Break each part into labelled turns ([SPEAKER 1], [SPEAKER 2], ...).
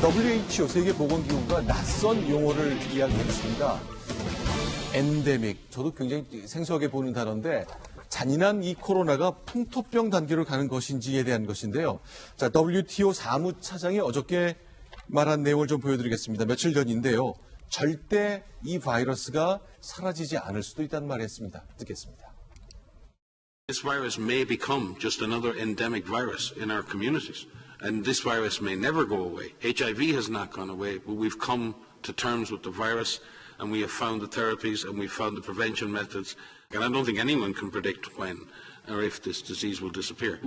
[SPEAKER 1] WHO 세계보건기구가 낯선 용어를 이야기했습니다. 엔데믹. 저도 굉장히 생소하게 보는 단어인데 잔인한 이 코로나가 풍토병 단계로 가는 것인지에 대한 것인데요. 자, WTO 사무차장이 어저께 말한 내용을 좀 보여드리겠습니다. 며칠 전인데요. 절대 이 바이러스가 사라지지 않을 수도 있다는 말을 했습니다. 듣겠습니다.
[SPEAKER 2] This virus may become just another endemic virus in our communities, and this virus may never go away. HIV has not gone away, but we've come to terms with the virus, and we have found the therapies, and we've found the prevention methods, and I don't think anyone can predict when or if this disease will disappear.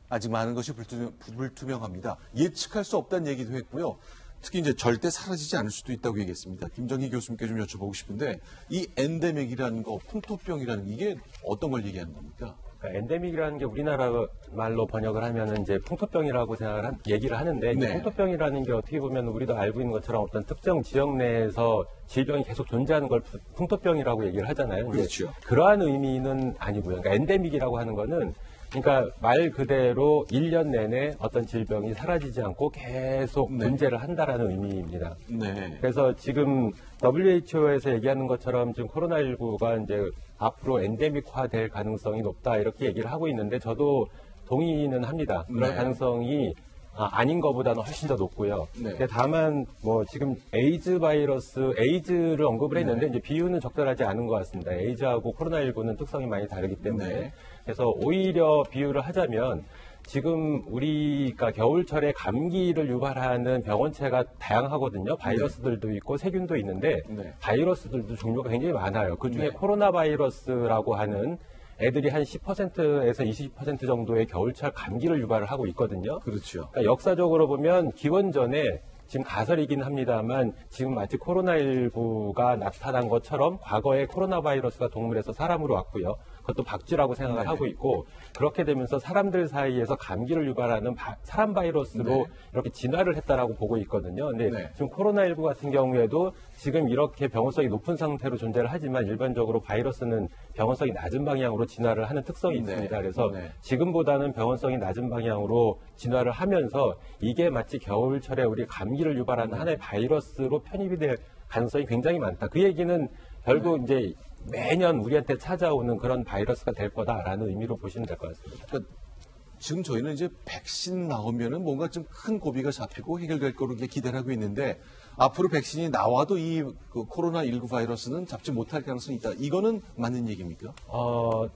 [SPEAKER 1] 아직 많은 것이 불투명합니다. 예측할 수 없다는 얘기도 했고요. 특히 이제 절대 사라지지 않을 수도 있다고 얘기했습니다. 김정희 교수님께 좀 여쭤보고 싶은데 이 엔데믹이라는 거, 풍토병이라는 이게 어떤 걸 얘기하는 겁니까?
[SPEAKER 3] 그러니까 엔데믹이라는 게 우리나라 말로 번역을 하면은 이제 풍토병이라고 얘기를 하는데
[SPEAKER 1] 네.
[SPEAKER 3] 풍토병이라는 게 어떻게 보면 우리도 알고 있는 것처럼 어떤 특정 지역 내에서 질병이 계속 존재하는 걸 풍토병이라고 얘기를 하잖아요.
[SPEAKER 1] 그렇죠.
[SPEAKER 3] 그러한 의미는 아니고요. 그러니까 엔데믹이라고 하는 거는 그러니까 말 그대로 1년 내내 어떤 질병이 사라지지 않고 계속 존재를 한다라는 의미입니다.
[SPEAKER 1] 네.
[SPEAKER 3] 그래서 지금 WHO에서 얘기하는 것처럼 지금 코로나19가 이제 앞으로 엔데믹화 될 가능성이 높다 이렇게 얘기를 하고 있는데 저도 동의는 합니다. 그런
[SPEAKER 1] 네.
[SPEAKER 3] 가능성이 아닌 것보다는 훨씬 더 높고요.
[SPEAKER 1] 네.
[SPEAKER 3] 근데 다만 뭐 지금 에이즈를 언급을 했는데 이제 비유는 적절하지 않은 것 같습니다. 에이즈하고 코로나19는 특성이 많이 다르기 때문에.
[SPEAKER 1] 네.
[SPEAKER 3] 그래서 오히려 비유를 하자면 지금 우리가 겨울철에 감기를 유발하는 병원체가 다양하거든요. 바이러스들도 있고 세균도 있는데 바이러스들도 종류가 굉장히 많아요. 그중에 코로나 바이러스라고 하는 애들이 한 10%에서 20% 정도의 겨울철 감기를 유발을 하고 있거든요.
[SPEAKER 1] 그렇죠.
[SPEAKER 3] 그러니까 역사적으로 보면 기원전에 지금 가설이긴 합니다만 지금 마치 코로나19가 나타난 것처럼 과거에 코로나 바이러스가 동물에서 사람으로 왔고요. 그것도 박쥐라고 생각을 하고 있고 그렇게 되면서 사람들 사이에서 감기를 유발하는 사람 바이러스로 이렇게 진화를 했다라고 보고 있거든요. 근데 지금 코로나19 같은 경우에도 지금 이렇게 병원성이 높은 상태로 존재를 하지만 일반적으로 바이러스는 병원성이 낮은 방향으로 진화를 하는 특성이 있습니다. 그래서 지금보다는 병원성이 낮은 방향으로 진화를 하면서 이게 마치 겨울철에 우리 감기를 유발하는 하나의 바이러스로 편입이 될 가능성이 굉장히 많다. 그 얘기는 결국 이제 매년 우리한테 찾아오는 그런 바이러스가 될 거다라는 의미로 보시면 될 것 같습니다.
[SPEAKER 1] 그러니까 지금 저희는 이제 백신 나오면은 뭔가 좀 큰 고비가 잡히고 해결될 거로 기대를 하고 있는데 앞으로 백신이 나와도 이 코로나19 바이러스는 잡지 못할 가능성이 있다. 이거는 맞는 얘기입니까?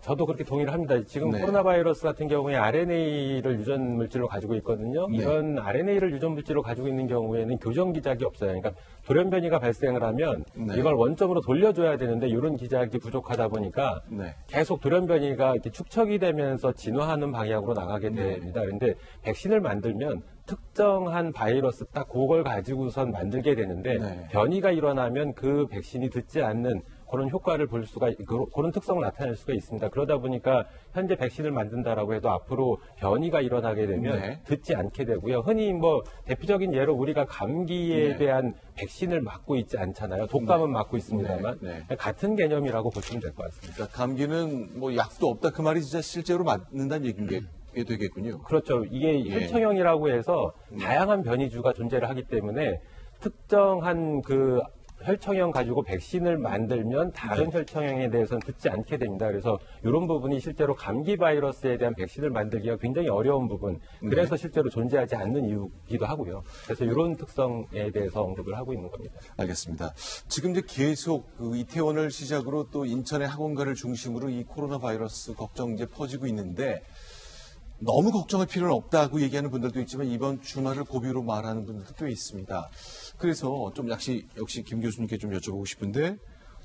[SPEAKER 3] 저도 그렇게 동의를 합니다. 지금 코로나 바이러스 같은 경우에 RNA를 유전 물질로 가지고 있거든요. 이런 RNA를 유전 물질로 가지고 있는 경우에는 교정 기작이 없어요. 그러니까 돌연변이가 발생을 하면 이걸 원점으로 돌려줘야 되는데 이런 기작이 부족하다 보니까 계속 돌연변이가 이렇게 축적이 되면서 진화하는 방향으로 나가게 됩니다. 그런데 백신을 만들면 특정한 바이러스 딱 그걸 가지고선 만들게 되는데 변이가 일어나면 그 백신이 듣지 않는 그런 효과를 볼 수가 그런 특성을 나타낼 수가 있습니다. 그러다 보니까 현재 백신을 만든다라고 해도 앞으로 변이가 일어나게 되면 듣지 않게 되고요. 흔히 뭐 대표적인 예로 우리가 감기에 대한 백신을 맞고 있지 않잖아요. 독감은 맞고 있습니다만 같은 개념이라고 보시면 될 것 같습니다.
[SPEAKER 1] 그러니까 감기는 뭐 약도 없다 그 말이 진짜 실제로 맞는다는 얘기인게 되겠군요.
[SPEAKER 3] 그렇죠. 이게 혈청형이라고 해서 다양한 변이주가 존재를 하기 때문에 특정한 그 혈청형 가지고 백신을 만들면 다른 혈청형에 대해서는 듣지 않게 됩니다. 그래서 이런 부분이 실제로 감기 바이러스에 대한 백신을 만들기가 굉장히 어려운 부분, 그래서 실제로 존재하지 않는 이유기도 하고요. 그래서 이런 특성에 대해서 언급을 하고 있는 겁니다.
[SPEAKER 1] 알겠습니다. 지금 이제 계속 이태원을 시작으로 또 인천의 학원가를 중심으로 이 코로나 바이러스 걱정 이제 퍼지고 있는데 너무 걱정할 필요는 없다고 얘기하는 분들도 있지만 이번 주말을 고비로 말하는 분들도 꽤 있습니다. 그래서 좀 역시 김 교수님께 좀 여쭤보고 싶은데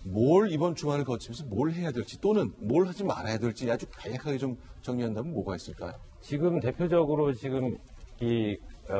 [SPEAKER 1] 뭘 이번 주말을 거치면서 뭘 해야 될지 또는 뭘 하지 말아야 될지 아주 간략하게 좀 정리한다면 뭐가 있을까요?
[SPEAKER 3] 지금 대표적으로 지금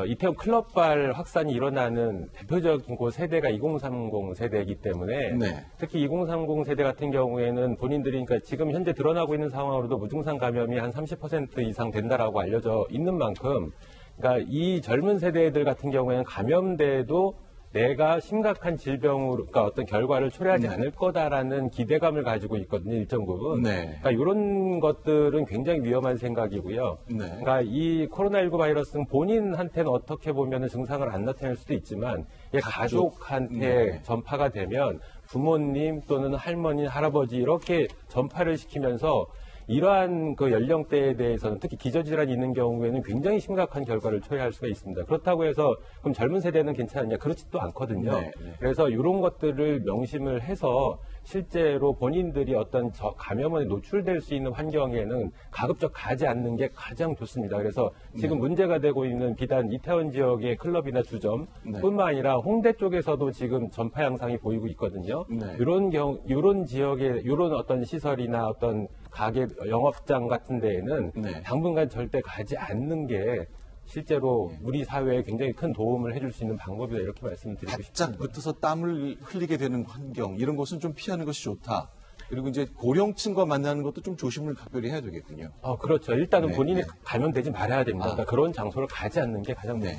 [SPEAKER 3] 이태원 클럽발 확산이 일어나는 대표적인 세대가 2030 세대이기 때문에 특히 2030 세대 같은 경우에는 본인들이 그러니까 지금 현재 드러나고 있는 상황으로도 무증상 감염이 한 30% 이상 된다라고 알려져 있는 만큼 그러니까 이 젊은 세대들 같은 경우에는 감염돼도 내가 심각한 질병으로, 그러니까 어떤 결과를 초래하지 않을 거다라는 기대감을 가지고 있거든요, 일정 부분.
[SPEAKER 1] 네.
[SPEAKER 3] 그러니까 이런 것들은 굉장히 위험한 생각이고요.
[SPEAKER 1] 네.
[SPEAKER 3] 그러니까 이 코로나19 바이러스는 본인한테는 어떻게 보면 증상을 안 나타낼 수도 있지만, 이게 가족한테
[SPEAKER 1] 네.
[SPEAKER 3] 전파가 되면 부모님 또는 할머니, 할아버지 이렇게 전파를 시키면서 이러한 그 연령대에 대해서는 특히 기저질환이 있는 경우에는 굉장히 심각한 결과를 초래할 수가 있습니다. 그렇다고 해서 그럼 젊은 세대는 괜찮느냐? 그렇지도 않거든요.
[SPEAKER 1] 네, 네.
[SPEAKER 3] 그래서 이런 것들을 명심을 해서 실제로 본인들이 어떤 감염에 노출될 수 있는 환경에는 가급적 가지 않는 게 가장 좋습니다. 그래서 지금 문제가 되고 있는 비단 이태원 지역의 클럽이나 주점뿐만 아니라 홍대 쪽에서도 지금 전파 양상이 보이고 있거든요.
[SPEAKER 1] 네.
[SPEAKER 3] 이런 지역에 이런 어떤 시설이나 어떤 가게 영업장 같은 데에는
[SPEAKER 1] 네.
[SPEAKER 3] 당분간 절대 가지 않는 게 실제로 우리 사회에 굉장히 큰 도움을 해줄 수 있는 방법이다 이렇게 말씀드리고
[SPEAKER 1] 바짝
[SPEAKER 3] 싶습니다.
[SPEAKER 1] 붙어서 땀을 흘리게 되는 환경 이런 것은 좀 피하는 것이 좋다. 그리고 이제 고령층과 만나는 것도 좀 조심을 각별히 해야 되겠군요.
[SPEAKER 3] 그렇죠. 일단은
[SPEAKER 1] 네,
[SPEAKER 3] 본인이
[SPEAKER 1] 네.
[SPEAKER 3] 감염되지 말아야 됩니다. 그러니까 그런 장소를 가지 않는 게 가장
[SPEAKER 1] 네.